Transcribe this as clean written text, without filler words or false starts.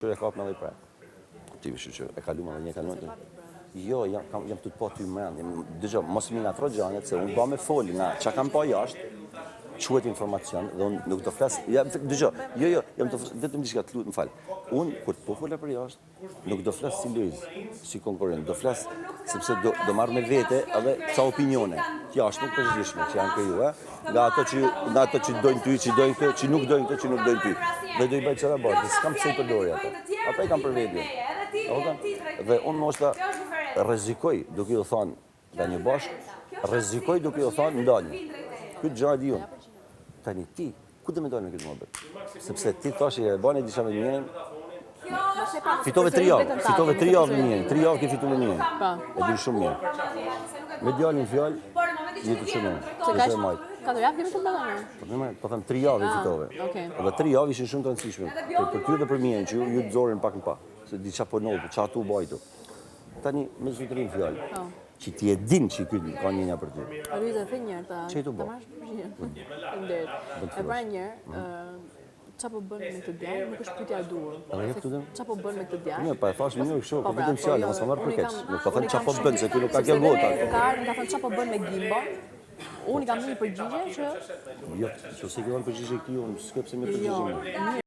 E kap në dhe pra. Ti vishë që e kaluam edhe një kaluam. Jo, jam të po ty mend. Dëgjoj, mos më ngatro gjanet se unë ba me foli nga çka kam pa jashtë, quhet informacion dhe unë nuk do flas. Ja, dëgjoj, jo, jam të vetëm diçka të lut, më fal. Unë kur të po fola për jashtë, nuk do flas si Luiz, si konkurrent, do flas sepse do marr me vete edhe ca opinione të jashtme të përgjithshme që janë krijuar, nga ato që dojnë ty, që dojnë këtë, që nuk dojnë këtë, që nuk dojnë ty. Dhe do i bëj çfarë bëj, s'kam pse i përdori ato. Ata i kam për vete. Dhe unë moshta rrezikoj duke ju thënë nga një bashk, rrezikoj duke ju thënë ndalni. Ky gjë di unë. Tani ti, ku do më dalë me këtë mohabet? Sepse ti thashë e bani diçka me mjenin. Fitove 3 javë, fitove 3 javë me mjenin, 3 javë ke fituar me mjenin. E di shumë mirë. Me djalin fjalë, jetë shumë. Se ka 4 javë kemi të mbledhur. Po them 3 javë fitove. Edhe 3 javë ishin shumë të rëndësishme. Për ty dhe për mjenin që ju të zorin pak në pak. Se di çfarë po nolë, çfarë tu bajtu. Tani me zotrin fjalë. Që ti e din që ky ka një nja për ty. Luiz e the një herë ta. Çe tu bë? E pra një herë, çfarë po bën me këtë djalë, nuk është pyetja e duhur. Çfarë po bën me këtë djalë? Ne pa thash më kështu, po vetëm fjalë, mos marr për keq. Nuk po them çfarë po bën, se ti nuk ka kjo gota. Ka thënë çfarë po bën me Gimbo. Unë kam një përgjigje që jo, se ke dhënë përgjigje këtij, unë s'ke pse më përgjigje.